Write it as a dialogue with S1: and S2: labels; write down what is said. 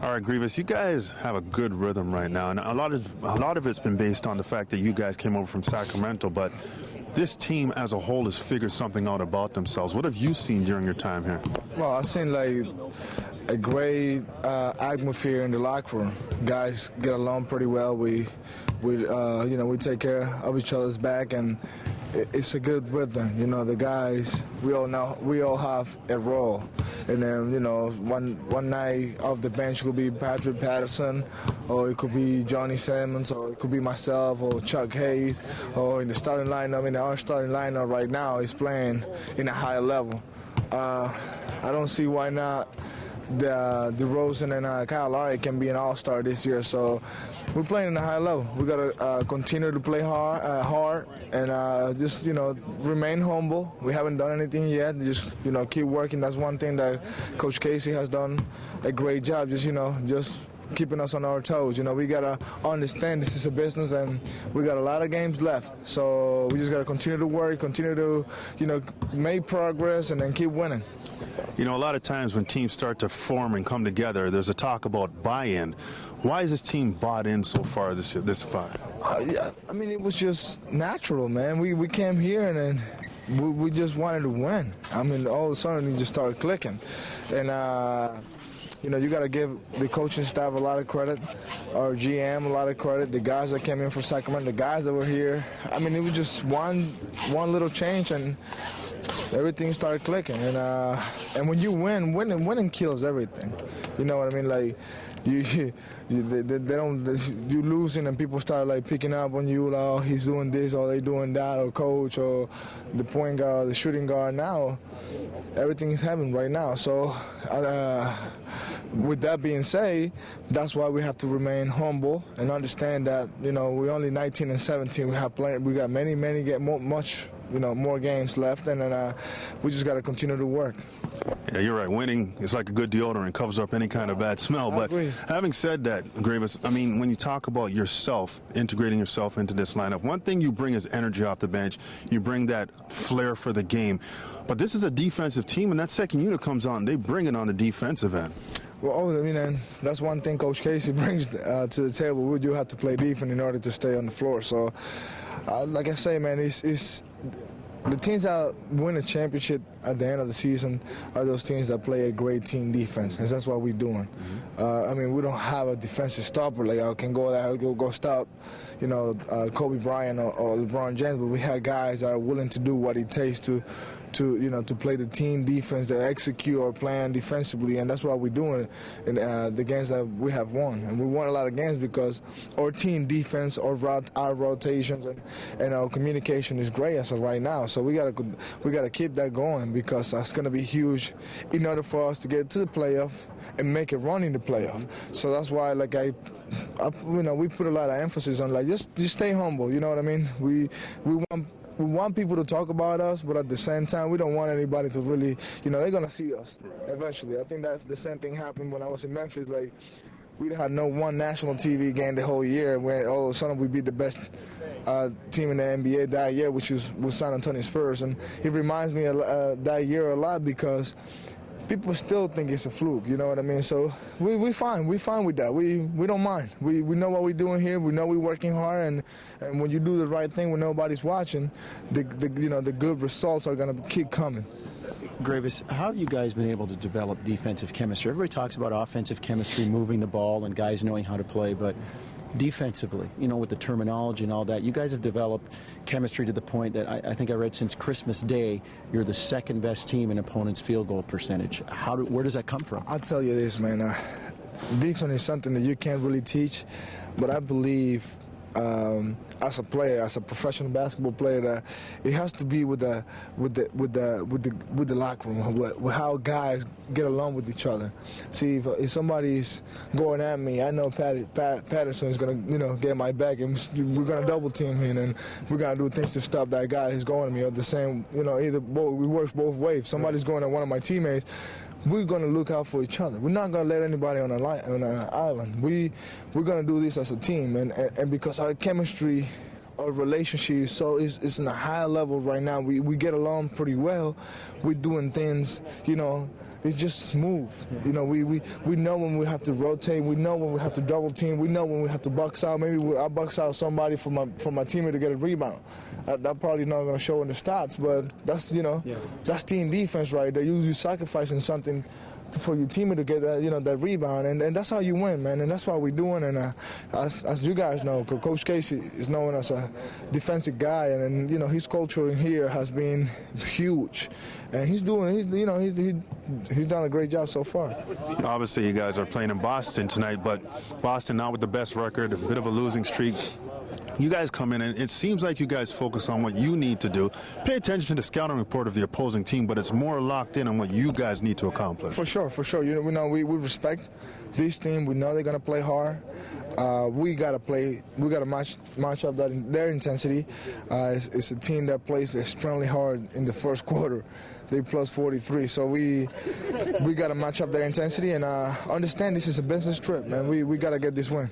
S1: All right, Greivis, you guys have a good rhythm right now, and a lot of it's been based on the fact that you guys came over from Sacramento, but this team as a whole has figured something out about themselves. What have you seen during your time here?
S2: Well, I've seen like a great atmosphere in the locker room. Guys get along pretty well. We take care of each other's back, and it's a good rhythm. You know, the guys, we all have a role. And then, you know, one night off the bench could be Patrick Patterson, or it could be Johnny Simmons, or it could be myself, or Chuck Hayes, or in the starting lineup. In our starting lineup right now is playing in a higher level. I don't see why not DeRozan and Kyle Lowry can be an all-star this year. So we're playing in a high level. We got to continue to play hard, and just, you know, remain humble. We haven't done anything yet. Just, you know, keep working. That's one thing that Coach Casey has done a great job. Just keeping us on our toes. You know, we got to understand this is a business, and we got a lot of games left. So we just got to continue to work, continue to, you know, make progress, and then keep winning.
S1: You know, a lot of times when teams start to form and come together, there's a talk about buy-in. Why is this team bought in so far this far?
S2: Yeah, I mean, it was just natural, man. We came here, and then we just wanted to win. I mean, all of a sudden, it just started clicking. And, you know, you got to give the coaching staff a lot of credit, our GM a lot of credit, the guys that came in from Sacramento, the guys that were here. I mean, it was just one little change, and everything started clicking. And when you winning kills everything. You know what I mean? Like, you losing, and people start like picking up on you, like, oh, he's doing this, or they doing that, or coach, or the point guard, the shooting guard. Now everything is happening right now. So with that being said, that's why we have to remain humble and understand that, you know, we're only 19 and 17. We got many more games left, and we just got to continue to work.
S1: Yeah, you're right. Winning is like a good deodorant, covers up any kind of bad smell. But having said that, Greivis, I mean, when you talk about yourself, integrating yourself into this lineup, one thing you bring is energy off the bench. You bring that flair for the game. But this is a defensive team, and that second unit comes on, they bring it on the defensive end.
S2: Well, I mean, and that's one thing Coach Casey brings to the table. We do have to play defense in order to stay on the floor. So, like I say, man, it's the teams that win a championship at the end of the season are those teams that play a great team defense, and that's what we're doing. I mean, we don't have a defensive stopper like I can go there, go stop, you know, Kobe Bryant or LeBron James, but we have guys that are willing to do what it takes to play the team defense, to execute our plan defensively, and that's what we're doing in the games that we have won. And we won a lot of games because our team defense, our rotations, and our communication is great as of right now. So we gotta keep that going, because that's gonna be huge in order for us to get to the playoff and make a run in the playoff. So that's why, like we put a lot of emphasis on, like, just stay humble. You know what I mean? We want people to talk about us, but at the same time, we don't want anybody to really, you know, they're going to see us eventually. I think that's the same thing happened when I was in Memphis. Like, we had no one national TV game the whole year, where all of a sudden we beat the best team in the NBA that year, which was San Antonio Spurs. And it reminds me of that year a lot, because people still think it's a fluke, you know what I mean? So we fine with that. We don't mind. We know what we're doing here. We know we're working hard, and when you do the right thing when nobody's watching, the good results are gonna keep coming.
S3: Greivis, how have you guys been able to develop defensive chemistry? Everybody talks about offensive chemistry, moving the ball, and guys knowing how to play, but defensively, you know, with the terminology and all that, you guys have developed chemistry to the point that I think I read since Christmas Day, you're the second best team in opponents' field goal percentage. Where does that come from?
S2: I'll tell you this, man. Defense is something that you can't really teach, but I believe as a player, as a professional basketball player, that it has to be with the locker room, with how guys get along with each other. See, if somebody's going at me, I know Patterson is gonna get my back, and we're gonna double team him, and we're gonna do things to stop that guy who's going at me. Or the same, either we work both ways. If somebody's going at one of my teammates, we're going to look out for each other. We're not going to let anybody on an island. We're going to do this as a team, and because our chemistry our relationship, so it's in a high level right now. We get along pretty well. We're doing things, you know, it's just smooth. You know, we know when we have to rotate. We know when we have to double team. We know when we have to box out. Maybe I box out somebody for my teammate to get a rebound. That probably not going to show in the stats, but that's, you know, that's team defense right there. You're sacrificing something for your teammate to get that, you know, that rebound, and that's how you win, man. And that's what we're doing. And as you guys know, Coach Casey is known as a defensive guy, and you know, his culture in here has been huge, and he's done a great job so far.
S1: Obviously, you guys are playing in Boston tonight, but Boston not with the best record, a bit of a losing streak. You guys come in, and it seems like you guys focus on what you need to do. Pay attention to the scouting report of the opposing team, but it's more locked in on what you guys need to accomplish.
S2: For sure. You know, we respect this team. We know they're gonna play hard. We gotta match up their intensity. It's a team that plays extremely hard in the first quarter. They plus 43, so we gotta match up their intensity and understand this is a business trip, man. We gotta get this win.